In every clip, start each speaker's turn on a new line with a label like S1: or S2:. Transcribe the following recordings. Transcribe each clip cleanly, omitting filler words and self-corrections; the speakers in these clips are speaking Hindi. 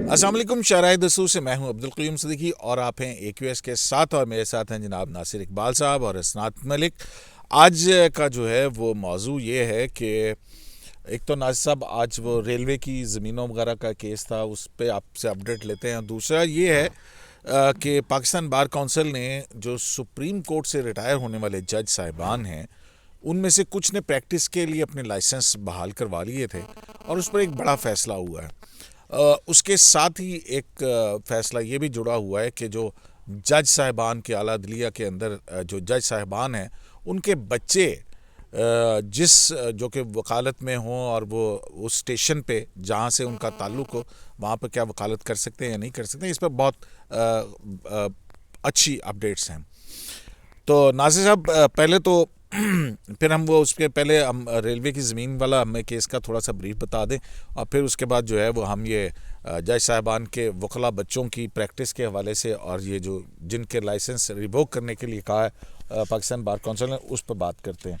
S1: अस्सलाम वालेकुम शराय दसूर से मैं हूं अब्दुल क़य्यूम सिद्दीकी और आप हैं AQS के साथ और मेरे साथ हैं जनाब नासिर इकबाल साहब और इसनात मलिक। आज का जो है वो मौजू ये है कि एक तो नासिर साहब आज वो रेलवे की ज़मीनों वगैरह का केस था, उस पर आपसे अपडेट लेते हैं। दूसरा ये है कि पाकिस्तान बार काउंसिल ने जो सुप्रीम कोर्ट से रिटायर होने वाले जज साहिबान हैं उनमें से कुछ ने प्रैक्टिस के लिए अपने लाइसेंस बहाल करवा लिए थे और उस पर एक बड़ा फ़ैसला हुआ है। उसके साथ ही एक फ़ैसला ये भी जुड़ा हुआ है कि जो जज साहिबान के आला अदलिया के अंदर जो जज साहिबान हैं उनके बच्चे जिस जो कि वकालत में हों और वो उस स्टेशन पे जहाँ से उनका ताल्लुक़ हो वहाँ पर क्या वकालत कर सकते हैं या नहीं कर सकते हैं, इस पर बहुत अच्छी अपडेट्स हैं। तो नासिर साहब पहले तो फिर हम वो उसके पहले हम रेलवे की ज़मीन वाला हमें केस का थोड़ा सा ब्रीफ बता दें और फिर उसके बाद जो है वो हम ये जज साहिबान के वकला बच्चों की प्रैक्टिस के हवाले से और ये जो जिनके लाइसेंस रिवोक करने के लिए कहा है पाकिस्तान बार काउंसिल ने उस पर बात करते हैं।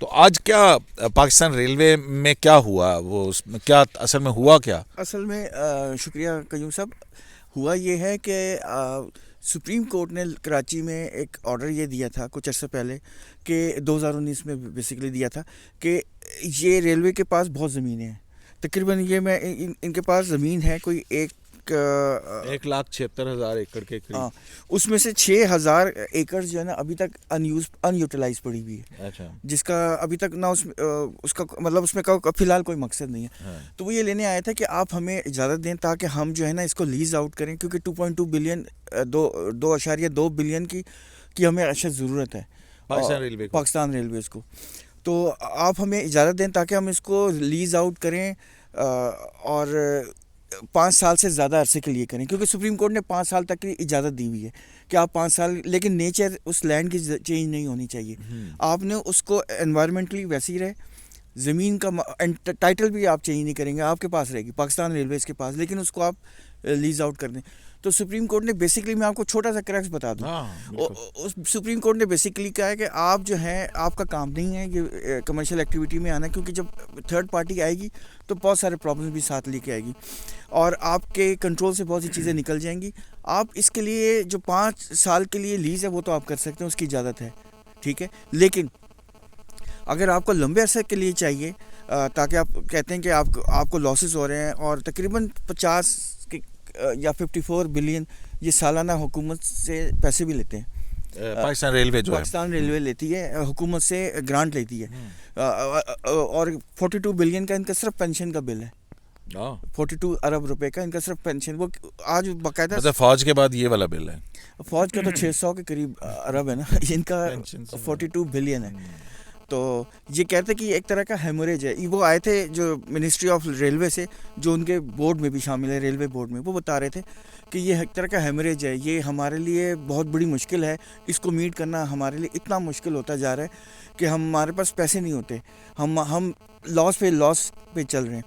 S1: तो आज क्या पाकिस्तान रेलवे में क्या हुआ, वो उसमें क्या असल में हुआ क्या?
S2: असल में शुक्रिया क़य्यूम साहब। हुआ ये है कि सुप्रीम कोर्ट ने कराची में एक ऑर्डर ये दिया था कुछ अर्से पहले कि 2019 में बेसिकली दिया था कि ये रेलवे के पास बहुत ज़मीनें हैं। तकरीबन ये मैं इनके पास ज़मीन है कोई
S1: 1,76,000 एकड़ के करीब।
S2: हाँ, उसमें से 6,000 एकड़ जो है ना अभी तक अनयूटिलाइज पड़ी हुई है।
S1: अच्छा।
S2: जिसका अभी तक ना उसका मतलब उसमें फ़िलहाल कोई मकसद नहीं है।
S1: हाँ।
S2: तो वो ये लेने आया था कि आप हमें इजाज़त दें ताकि हम जो है ना इसको लीज आउट करें, क्योंकि 2.2 बिलियन 2.2 बिलियन की हमें अशद ज़रूरत है पाकिस्तान रेलवेज़ को। तो आप हमें इजाज़त दें ताकि हम इसको लीज आउट करें और 5 साल से ज़्यादा अरसे के लिए करें, क्योंकि सुप्रीम कोर्ट ने 5 साल तक की इजाज़त दी हुई है कि आप 5 साल, लेकिन नेचर उस लैंड की चेंज नहीं होनी चाहिए। आपने उसको एनवायरमेंटली वैसे ही रहे, ज़मीन का टाइटल भी आप चेंज नहीं करेंगे, आपके पास रहेगी पाकिस्तान रेलवेज़ के पास, लेकिन उसको आप लीज आउट कर दें। तो सुप्रीम कोर्ट ने बेसिकली, मैं आपको छोटा सा क्रैक्स बता दूँ, सुप्रीम कोर्ट ने बेसिकली कहा है कि आप जो है आपका काम नहीं है ये कमर्शियल एक्टिविटी में आना, क्योंकि जब थर्ड पार्टी आएगी तो बहुत सारे प्रॉब्लम्स भी साथ लेके आएगी और आपके कंट्रोल से बहुत सी चीज़ें निकल जाएंगी। आप इसके लिए जो 5 साल के लिए लीज है वो तो आप कर सकते हैं, उसकी इजाज़त है, ठीक है। लेकिन अगर आपको लंबे अरसे के लिए चाहिए ताकि आप कहते हैं कि आपको लॉसेस हो रहे हैं और तकरीबन 50 या 54 बिलियन ये सालाना हुकूमत से पैसे भी लेते हैं।
S1: पाकिस्तान रेलवे
S2: लेती है, हुकूमत से ग्रांट लेती है और 42 बिलियन का इनका सिर्फ पेंशन का बिल है। 42 अरब रुपए का इनका सिर्फ पेंशन, वो आज बाकायदा
S1: मतलब फौज के बाद ये वाला बिल है।
S2: फौज का तो 600 के करीब अरब है ना, इनका 42 बिलियन है। तो ये कहते कि एक तरह का हेमोरेज है। वो आए थे जो मिनिस्ट्री ऑफ रेलवे से, जो उनके बोर्ड में भी शामिल है, रेलवे बोर्ड में, वो बता रहे थे कि ये एक तरह का हेमोरेज है, ये हमारे लिए बहुत बड़ी मुश्किल है, इसको मीट करना हमारे लिए इतना मुश्किल होता जा रहा है कि हमारे पास पैसे नहीं होते, हम लॉस पे चल रहे हैं।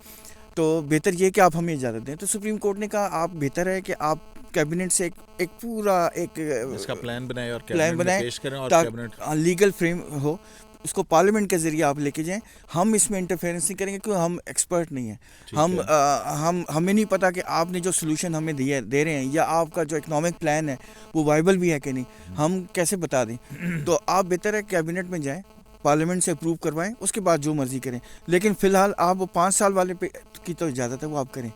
S2: तो बेहतर ये कि आप हमें इजाज़त दें। तो सुप्रीम कोर्ट ने कहा आप बेहतर है कि आप कैबिनेट से एक पूरा
S1: इसका प्लान बनाए और
S2: पेश करें और कैबिनेट लीगल फ्रेम हो, उसको पार्लियामेंट के ज़रिए आप लेके जाएं। हम इसमें इंटरफेरेंस नहीं करेंगे क्योंकि हम एक्सपर्ट नहीं हैं। हमें नहीं पता कि आपने जो सोल्यूशन हमें दे रहे हैं या आपका जो इकोनॉमिक प्लान है वो वाइबल भी है कि नहीं, हम कैसे बता दें। तो आप बेहतर है कैबिनेट में जाएं, पार्लियामेंट से अप्रूव करवाएं, उसके बाद जो मर्जी करें। लेकिन फ़िलहाल आप वो 5 साल वाले पे की तो इजाज़त है वो आप करें,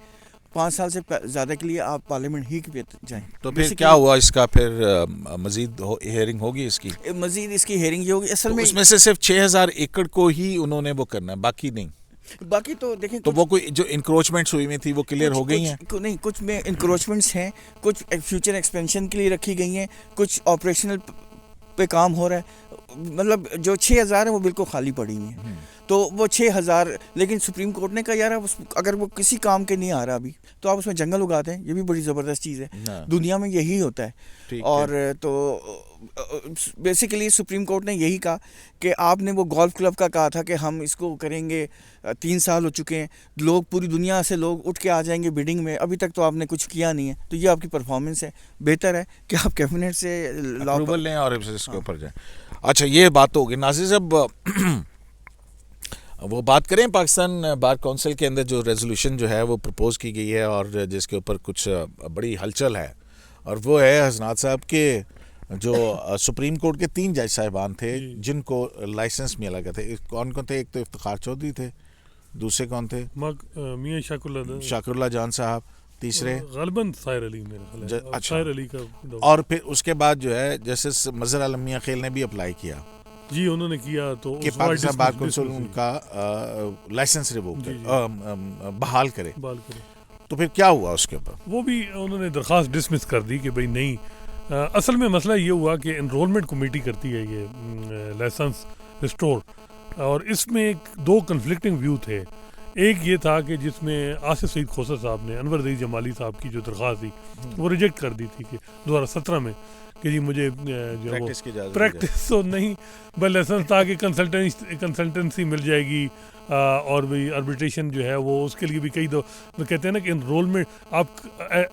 S2: 5 साल से ज़्यादा के लिए आप पार्लियामेंट ही पे जाएं।
S1: तो फिर क्या हुआ इसका? फिर मज़ीद हियरिंग होगी इसकी?
S2: मज़ीद इसकी हियरिंग ये होगी। असल में
S1: उसमें से सिर्फ 6,000 एकड़ को ही उन्होंने वो करना है, बाकी नहीं?
S2: बाकी तो देखें,
S1: तो वो कोई जो इंक्रोचमेंट्स हुई में थी वो क्लियर हो गई हैं?
S2: नहीं, कुछ में इंक्रोचमेंट्स हैं, कुछ फ्यूचर एक्सपेंशन के लिए रखी गई हैं, कुछ ऑपरेशनल पे काम हो रहा है। मतलब जो 6,000 है वो बिल्कुल खाली पड़ी हुई है। तो वो 6,000, लेकिन सुप्रीम कोर्ट ने कहा यार अगर वो किसी काम के नहीं आ रहा अभी तो आप उसमें जंगल उगाते हैं, ये भी बड़ी ज़बरदस्त चीज़ है, दुनिया में यही होता है। और तो बेसिकली सुप्रीम कोर्ट ने यही कहा कि आपने वो गोल्फ क्लब का कहा था कि हम इसको करेंगे, 3 साल हो चुके हैं, लोग पूरी दुनिया से लोग उठ के आ जाएंगे बिडिंग में, अभी तक तो आपने कुछ किया नहीं है, तो ये आपकी परफॉर्मेंस है। बेहतर है कि आप कैबिनेट से
S1: अप्रूवल लें और इसके ऊपर जाएं। अच्छा, ये बात होगी। नाज़िर साहब वो बात करें पाकिस्तान बार काउंसिल के अंदर जो रेजोल्यूशन जो है वो प्रपोज की गई है और जिसके ऊपर कुछ बड़ी हलचल है, और वो है हसनात साहब के जो सुप्रीम कोर्ट के 3 जज साहिबान थे जिनको लाइसेंस मिला गया था। कौन कौन थे? एक तो इफ्तिखार चौधरी थे, दूसरे कौन थे?
S3: मियां
S1: शाकुरुल्लाह जान साहब, तीसरे
S3: गलबन साहिर अली, मेरे ख्याल है
S1: अच्छा,
S3: साहिर अली का।
S1: और फिर उसके बाद जो है जस्टिस मजहर आलम मियां खेल ने भी अप्लाई किया
S3: जी, उन्होंने किया तो
S1: कि पाकिस्तान बार काउंसिल उनका लाइसेंस रिवोक बहाल करे। तो फिर क्या हुआ उसके ऊपर?
S3: वो भी उन्होंने दरख्वास्त डिसमिस कर दी कि भाई नहीं। असल में मसला ये हुआ कि एनरोलमेंट कमेटी करती है ये लाइसेंस रिस्टोर, और इसमें 2 कन्फ्लिक्टिंग व्यू थे। एक ये था कि जिसमें आसिफ सईद खोसर साहब ने अनवर ज़ई जमाली साहब की जो दरख्वास्त थी वो रिजेक्ट कर दी थी कि 2017 में कि जी मुझे जो प्रैक्टिस तो नहीं बल लाइसेंस था कि कंसल्टेंसी मिल जाएगी, और भी आर्बिट्रेशन जो है वो उसके लिए भी कई दो कहते हैं ना कि इनरोलमेंट आप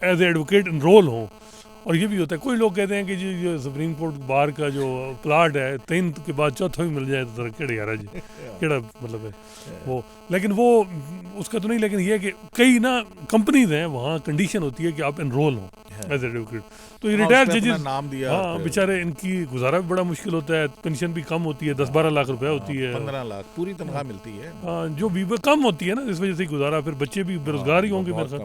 S3: एज एडवोकेट इनरोल हों। और ये भी होता है, कोई लोग कहते हैं कि जी जो सुप्रीम कोर्ट बार का जो प्लाट है 3 के बाद चौथा भी मिल जाए तो केड़ा यार जी केड़ा मतलब है वो, लेकिन वो उसका तो नहीं। लेकिन ये है कि कई ना कंपनीज हैं वहाँ कंडीशन होती है कि आप एनरोल हो एज एडवोकेट। तो ये रिटायर्ड जजेस
S1: नाम दिया,
S3: हाँ बेचारे इनकी गुजारा भी बड़ा मुश्किल होता है, पेंशन भी कम होती है, 10-12 लाख रुपए होती है,
S1: 15 लाख पूरी तनख्वाह मिलती है,
S3: हाँ जो भी कम होती है ना, इस वजह से गुजारा, फिर बच्चे भी बेरोजगार ही होंगे मेरे ख्याल।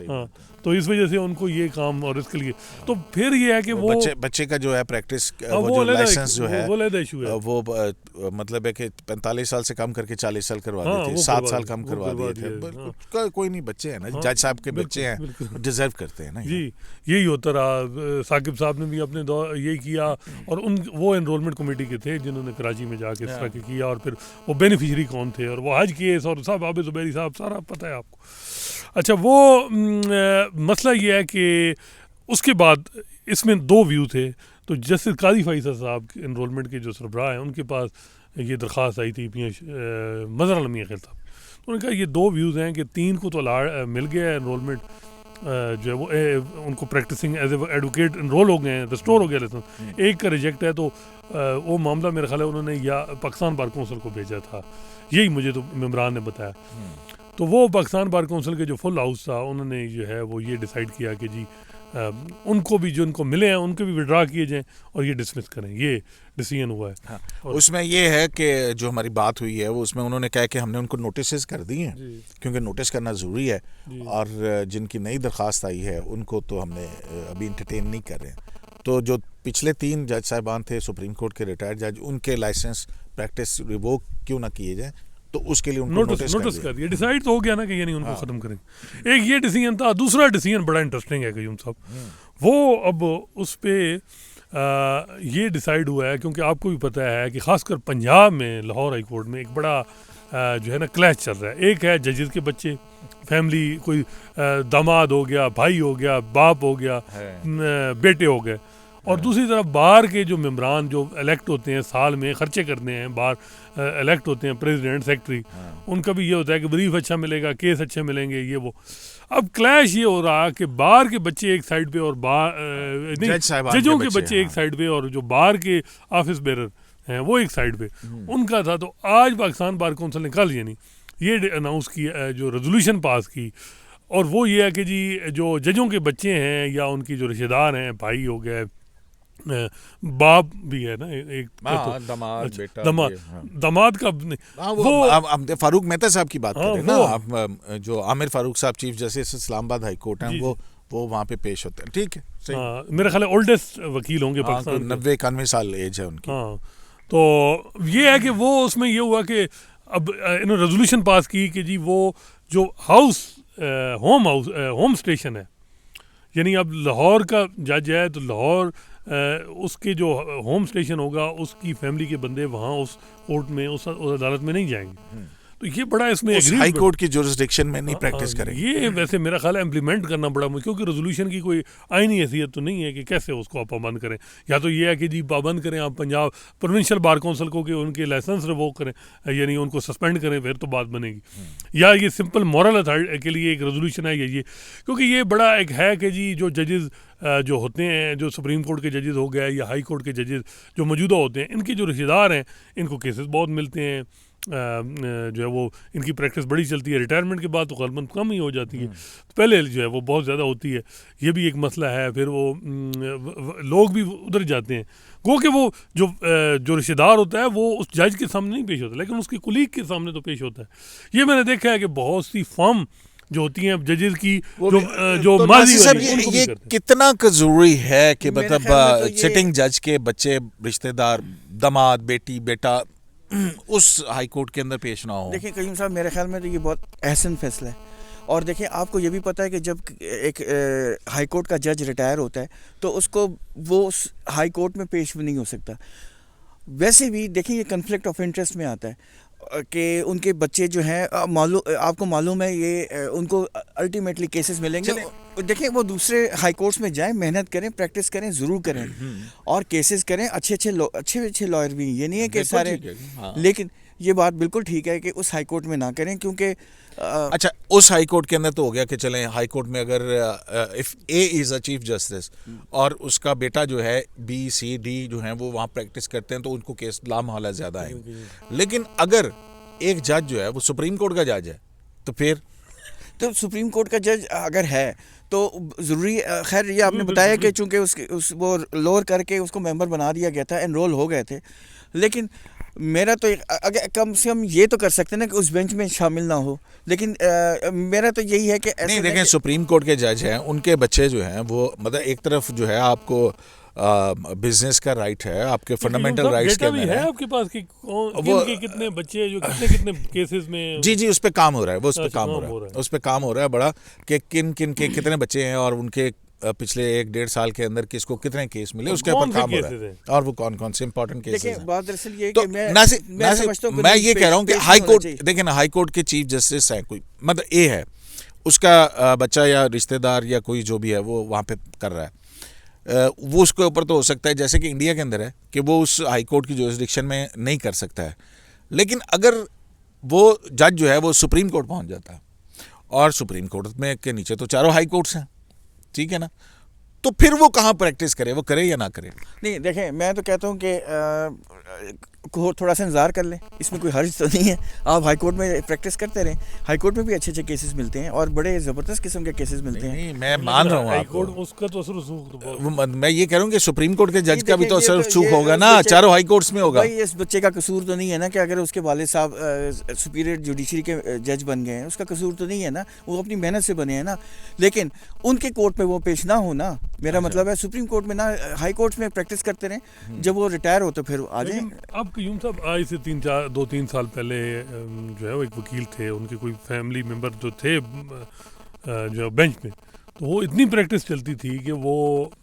S3: हाँ तो इस वजह से उनको ये काम, और इसके लिए तो फिर ये है कि वो
S1: बच्चे का जो है प्रैक्टिस वो जो लाइसेंस जो है
S3: वो अलग इशू है।
S1: वो मतलब है कि 45 साल से कम करके 40 साल करवा दिए थे, 7 साल कम करवा दिए थे। कोई नहीं, बच्चे हैं ना, जज साहब के बच्चे हैं, डिजर्व करते हैं ना जी।
S3: यही होता रहा, साकिब साहब ने भी अपने दौर यही किया, और वो एनरोलमेंट कमेटी के थे जिन्होंने कराची में जाके इस तरह के किया, और फिर वो बेनिफिशरी कौन थे, और वो हज केस और सब आबिद ज़ुबैरी साहब सारा पता है आपको। अच्छा, वो मसला ये है कि उसके बाद इसमें 2 व्यू थे। तो जस्टिस काजी फैसल साहब एनरोलमेंट के जो सरबराह हैं उनके पास ये दरख्वास्त आई थी मजहर आलम मियां खेल साहब। तो उन्होंने कहा ये 2 व्यूज़ हैं कि 3 को तो मिल गया है एनरोलमेंट जो है वो उनको प्रैक्टिसिंग एज एडवोकेट एनरोल हो गए हैं, रिस्टोर हो गया लाइसेंस। एक का रिजेक्ट है, तो वो मामला मेरे ख्याल है उन्होंने या पाकिस्तान बार काउंसिल को भेजा था, यही मुझे तो मेम्बरान ने बताया। तो वो पाकिस्तान बार काउंसिल के जो फुल हाउस था उन्होंने जो है वो ये डिसाइड किया कि जी उनको भी जो उनको मिले हैं उनके भी विड्रा किए जाएं और ये डिसमिस करें, ये डिसीजन हुआ है।
S1: हाँ, उसमें ये है कि जो हमारी बात हुई है वो उसमें उन्होंने कहा कि हमने उनको नोटिस कर दिए हैं, क्योंकि नोटिस करना ज़रूरी है, और जिनकी नई दरख्वास्त आई है उनको तो हमने अभी इंटरटेन नहीं कर रहे हैं। तो जो पिछले 3 जज साहिबान थे सुप्रीम कोर्ट के रिटायर्ड जज, उनके लाइसेंस प्रैक्टिस रिवोक क्यों ना किए जाए, तो उसके लिए उनको नोटिस
S3: कर दिया। डिसाइड तो हो गया ना कि ये नहीं उनको ख़त्म करेंगे। एक ये डिसीजन था। दूसरा डिसीजन बड़ा इंटरेस्टिंग है कयूम साहब, वो अब उस पर ये डिसाइड हुआ है, क्योंकि आपको भी पता है कि ख़ासकर पंजाब में लाहौर हाई कोर्ट में एक बड़ा जो है ना क्लैश चल रहा है। एक है जजेस के बच्चे, फैमिली, कोई दामाद हो गया, भाई हो गया, बाप हो गया, बेटे हो गए, और दूसरी तरफ बाहर के जो मेम्बरान जो इलेक्ट होते हैं, साल में खर्चे करते हैं, बाहर इलेक्ट होते हैं प्रेसिडेंट, सेक्रेटरी, उनका भी ये होता है कि ब्रीफ अच्छा मिलेगा, केस अच्छे मिलेंगे, ये वो। अब क्लैश ये हो रहा कि बाहर के बच्चे एक साइड पे और जजों के बच्चे एक साइड पे, और जो बाहर के ऑफिस बेरर हैं वो एक साइड पे उनका था। तो आज पाकिस्तान बार काउंसिल ने कल यानी ये अनाउंस किया, जो रेजोल्यूशन पास की, और वो ये है कि जी जो जजों के बच्चे हैं या उनकी जो रिश्तेदार हैं, भाई हो गए, बाप भी है ना, एक दामाद का
S1: वो फारूक मेहता साहब की बात करें ना आप, जो आमिर फारूक साहब chief justice Islamabad high court हैं, वो वहाँ पे पेश होते हैं। ठीक है,
S3: मेरा ख्याल है ओल्डेस्ट वकील होंगे पाकिस्तान,
S1: 90-91 साल एज है उनकी।
S3: तो ये है कि वो उसमें ये हुआ कि अब इन्होंने रेजोल्यूशन पास की कि जी वो जो होम स्टेशन है, यानी अब लाहौर का जज है तो लाहौर उसके जो होम स्टेशन होगा उसकी फैमिली के बंदे वहाँ उस कोर्ट में उस अदालत में नहीं जाएंगे। तो ये बड़ा इसमें
S1: हाई कोर्ट की जुरिसडिक्शन में नहीं प्रैक्टिस करेंगे।
S3: ये वैसे मेरा ख्याल है इम्प्लीमेंट करना बड़ा मुश्किल, क्योंकि रेजोल्यूशन की कोई आईनी हैसियत तो नहीं है कि कैसे उसको आप पाबंद करें। या तो ये है कि जी पाबंद करें आप पंजाब प्रोविंशियल बार काउंसिल को कि उनके लाइसेंस रिवोक करें, यानी उनको सस्पेंड करें, फिर तो बात बनेगी। या ये सिंपल मॉरल अथॉरिटी के लिए एक रेजोल्यूशन है ये, क्योंकि ये बड़ा एक है कि जी जो जजेस जो होते हैं, जो सुप्रीम कोर्ट के जजेस हो गए या हाई कोर्ट के जजेस जो मौजूदा होते हैं, इनके जो रिश्तेदार हैं इनको केसेस बहुत मिलते हैं, जो है वो इनकी प्रैक्टिस बड़ी चलती है, रिटायरमेंट के बाद तो गलबन कम ही हो जाती है, तो पहले जो है वो बहुत ज़्यादा होती है, ये भी एक मसला है। फिर वो लोग भी उधर जाते हैं, गो कि वो जो रिश्तेदार होता है वो उस जज के सामने नहीं पेश होता, लेकिन उसके कुलीग के सामने तो पेश होता है। ये मैंने देखा है कि बहुत सी फर्म जो होती हैं जजेस की जो
S1: तो
S3: माजी
S1: सर
S3: वाली, उनको भी
S1: ये
S3: करते हैं।
S1: कितना जरूरी है कि
S2: मेरे
S1: मतलब
S2: ख्याल में तो ये-
S1: सिटिंग जज के बच्चे, रिश्तेदार, दामाद, बेटी, बेटा उस हाई कोर्ट के अंदर पेश ना हो?
S2: देखिए करीम साहब, मेरे ख्याल में तो ये बहुत अहसन फैसला है। और देखिए आपको ये भी पता है कि जब एक हाई कोर्ट का जज रिटायर होता है तो उसको वो हाई कोर्ट में पेश भी नहीं हो सकता। वैसे भी देखिए ये कन्फ्लिक्ट ऑफ इंटरेस्ट में आता है कि उनके बच्चे जो हैं आपको मालूम है ये उनको अल्टीमेटली केसेस मिलेंगे। देखिए वो दूसरे हाई कोर्ट्स में जाएं, मेहनत करें, प्रैक्टिस करें, ज़रूर करें और केसेस करें। अच्छे लॉयर भी, ये नहीं है कि सारे,
S1: हाँ।
S2: लेकिन ये बात बिल्कुल ठीक है कि उस हाई कोर्ट में ना करें, क्योंकि
S1: अच्छा, उस हाई कोर्ट के अंदर तो हो गया कि चलें हाई कोर्ट में अगर if A is a chief justice और उसका बेटा जो है बी सी डी जो है वो वहाँ प्रैक्टिस करते हैं तो उनको केस लामहला ज़्यादा आएंगे। लेकिन अगर एक जज जो है वो सुप्रीम कोर्ट का जज है तो फिर
S2: तो सुप्रीम कोर्ट का जज अगर है तो ज़रूरी, खैर ये आपने बताया कि चूंकि वो लोअर करके उसको मेंबर बना दिया गया था, एनरोल हो गए थे, लेकिन मेरा तो अगर कम से कम ये तो कर सकते हैं ना कि उस बेंच में शामिल ना हो। लेकिन मेरा तो यही है कि
S1: नहीं, देखें सुप्रीम कोर्ट के जज हैं, उनके बच्चे जो हैं वो मतलब एक तरफ जो है आपको बिजनेस का राइट है, आपके फंडामेंटल राइट्स के अंदर है
S3: आपके पास कि कितने बच्चे जो कितने केसेस में
S1: जी उस पे काम हो रहा है, वो उस पे काम हो रहा है, उस पे काम हो रहा है बड़ा कि किन किन के कितने बच्चे हैं और उनके पिछले 1-1.5 साल के अंदर किसको कितने केस मिले, उसके ऊपर काम हो रहा है और वो कौन कौन से इंपॉर्टेंट केसेस हैं।
S2: बात दरअसल ये
S1: तो
S2: कि मैं
S1: ये कह रहा हूँ कि हाई कोर्ट, देखिए ना, हाई कोर्ट के चीफ जस्टिस हैं कोई, मतलब ए है, उसका बच्चा या रिश्तेदार या कोई जो भी है वो वहाँ पे कर रहा है, वो उसके ऊपर तो हो सकता है जैसे कि इंडिया के अंदर है कि वो उस हाई कोर्ट की जुरिसडिक्शन में नहीं कर सकता है। लेकिन अगर वो जज जो है वो सुप्रीम कोर्ट पहुँच जाता है और सुप्रीम कोर्ट में के नीचे तो चारों हाई कोर्ट्स हैं, ठीक है ना, तो फिर वो कहाँ प्रैक्टिस करे, वो करे या ना करे?
S2: नहीं देखें, मैं तो कहता हूँ कि थोड़ा सा इंतजार कर लें, इसमें कोई हर्ज तो नहीं है। आप हाई कोर्ट में प्रैक्टिस करते रहें, हाई कोर्ट में भी अच्छे केसेस मिलते हैं और बड़े ज़बरदस्त किस्म के केसेस मिलते हैं।
S1: नहीं, मैं मान रहा हूँ आपको,
S3: उसका तो असर
S1: मैं ये कह रहा हूँ कि सुप्रीम कोर्ट के जज का भी तो असर चूक होगा ना, चारों हाई कोर्ट्स में होगा।
S2: भाई इस बच्चे का कसूर तो नहीं है ना कि अगर उसके वालिद साहब सुपीरियर जुडिशरी के जज बन गए हैं, उसका कसूर तो नहीं है ना, वो अपनी मेहनत से बने हैं ना। लेकिन उनके कोर्ट में वो पेश ना हो ना, मेरा मतलब है सुप्रीम कोर्ट में ना, हाई कोर्ट में प्रैक्टिस करते रहें, जब वो रिटायर हो तो फिर आ जाए।
S3: अब यूं साहब आज से 2-3 साल पहले जो है वो एक वकील थे, उनके कोई फैमिली मेंबर जो थे जो बेंच पे, तो वो इतनी प्रैक्टिस चलती थी कि वो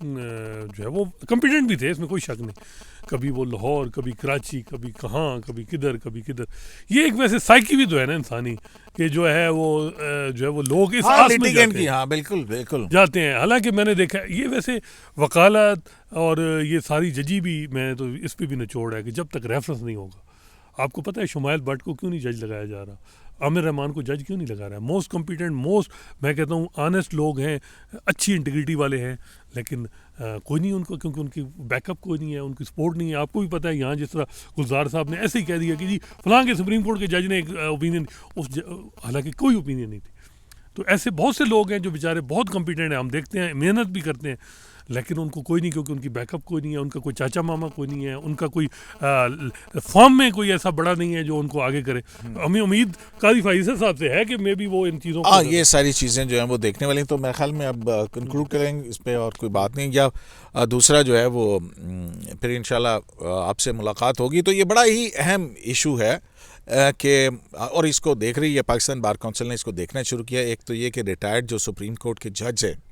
S3: जो है वो कॉम्पिटेंट भी थे, इसमें कोई शक नहीं। कभी वो लाहौर, कभी कराची, कभी कहाँ, कभी किधर, कभी किधर। ये एक वैसे साइकी भी तो है ना इंसानी कि जो है वो लोग इस आस में जाते हैं।
S1: हाँ बिल्कुल
S3: जाते हैं। हालांकि मैंने देखा ये वैसे वकालत और ये सारी जजी भी, मैं तो इस पे भी निचोड़ है कि जब तक रेफरेंस नहीं होगा, आपको पता है शुमाइल भट्ट को क्यों नहीं जज लगाया जा रहा, आमिर रहमान को जज क्यों नहीं लगा रहा है? मोस्ट कॉम्पिटेंट, मैं कहता हूँ ऑनेस्ट लोग हैं, अच्छी इंटीग्रिटी वाले हैं, लेकिन कोई नहीं उनको, क्योंकि उनकी बैकअप कोई नहीं है, उनकी सपोर्ट नहीं है। आपको भी पता है यहाँ जिस तरह गुलजार साहब ने ऐसे ही कह दिया कि जी फलां के सुप्रीम कोर्ट के जज ने एक ओपिनियन, हालांकि कोई ओपिनियन नहीं थी। तो ऐसे बहुत से लोग हैं जो बेचारे बहुत कॉम्पिटेंट हैं, हम देखते हैं, मेहनत भी करते हैं, लेकिन उनको कोई नहीं, क्योंकि उनकी बैकअप कोई नहीं है, उनका कोई चाचा मामा कोई नहीं है, उनका कोई फॉर्म में कोई ऐसा बड़ा नहीं है जो उनको आगे करे। हमें उम्मीद काजी फाइज़र साहब से है कि मे बी वो इन चीज़ों को
S1: ये सारी चीज़ें जो हैं वो देखने वाली। तो मेरे ख्याल में अब कंक्लूड करेंगे इस पर और कोई बात नहीं, या दूसरा जो है वो फिर इंशाल्लाह आपसे मुलाकात होगी। तो ये बड़ा ही अहम इशू है कि, और इसको देख रही है पाकिस्तान बार काउंसिल ने इसको देखना शुरू किया। एक तो ये कि रिटायर्ड जो सुप्रीम कोर्ट के जज हैं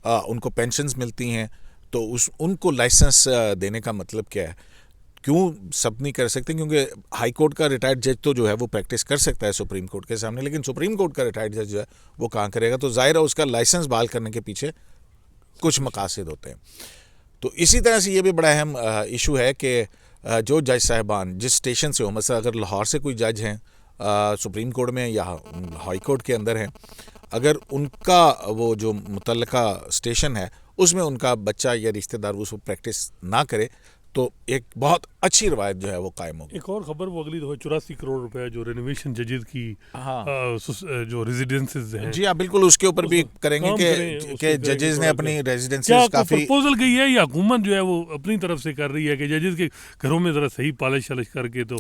S1: उनको पेंशन्स मिलती हैं, तो उनको लाइसेंस देने का मतलब क्या है? क्यों सब नहीं कर सकते? क्योंकि हाई कोर्ट का रिटायर्ड जज तो जो है वो प्रैक्टिस कर सकता है सुप्रीम कोर्ट के सामने, लेकिन सुप्रीम कोर्ट का रिटायर्ड जज जो है वो कहाँ करेगा? तो जाहिर है उसका लाइसेंस बहाल करने के पीछे कुछ मकासद होते हैं। तो इसी तरह से ये भी बड़ा अहम इशू है कि जो जज साहिबान जिस स्टेशन से हो, मतलब अगर लाहौर से कोई जज हैं सुप्रीम कोर्ट में या हाई कोर्ट के अंदर हैं, अगर उनका वो जो मुतल्लिका स्टेशन है उसमें उनका बच्चा या रिश्तेदार उसको प्रैक्टिस ना करे, तो एक बहुत अच्छी रवायत जो है वो कायम होगी।
S3: एक और खबर वो अगली दफा 84 करोड़ रुपए जो रेनोवेशन जजेस की
S1: हाँ।
S3: जो रेजिडेंसेस हैं,
S1: जी हाँ बिल्कुल, उसके ऊपर भी करेंगे कि जजेस ने अपनी रेजिडेंसीज काफी
S3: प्रपोजल गई है या हुकूमत जो है वो अपनी तरफ से कर रही है कि जजेस के घरों में जरा सही पॉलिश शालिश करके तो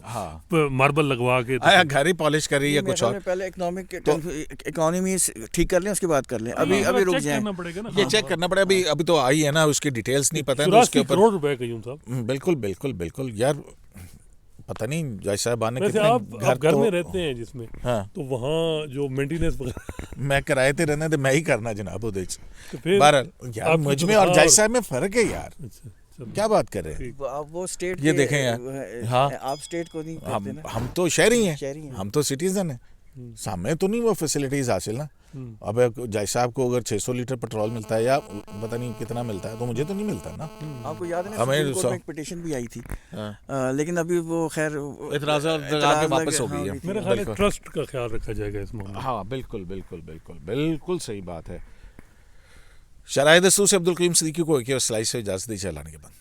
S3: मार्बल लगवा के
S1: घर ही पॉलिश कर रही है कुछ और।
S2: पहले इकोनॉमी ठीक कर लें, उसके बाद कर लें, अभी रुक जाएं।
S1: ये चेक करना पड़ेगा, अभी तो आई है ना, उसकी डिटेल्स नहीं पता है उसके ऊपर।
S3: करोड़ रुपए का यूं साहब,
S1: बिल्कुल बिल्कुल बिल्कुल यार, पता नहीं जज साहब आने
S3: कितने आप घर में रहते हैं जिसमें,
S1: हाँ,
S3: तो वहाँ जो मेंटेनेंस
S1: मैं किराए पे रहने तो मैं ही करना जनाब उधर।
S3: तो फिर
S1: बहरहाल यार मुझ में और जज साहब में फर्क है यार,
S3: अच्छा,
S1: क्या बात कर रहे हैं
S2: आप वो स्टेट
S1: ये देखें यार। हाँ,
S2: आप स्टेट को नहीं करते ना।
S1: हम तो शहरी हैं, हम तो सिटीजन हैं, सामने तो नहीं वो फैसिलिटीज हासिल ना। अब जज साहब को अगर 600 लीटर पेट्रोल मिलता है या पता नहीं कितना मिलता है, तो मुझे तो नहीं मिलता ना।
S2: आपको याद है ना, सुप्रीम कोर्ट में एक पिटीशन भी आई थी, लेकिन अभी वो खैर
S1: इतराज़ आके वापस हो गई है।
S3: मेरा ख्याल है ट्रस्ट का ख्याल रखा जाएगा इस मामले में।
S1: हाँ बिल्कुल बिल्कुल बिल्कुल बिल्कुल सही बात है। शराय दस्तूर से अब्दुल करीम सिद्दीकी को एक और स्लाइस से इजाज़त दी, चलाने के बाद।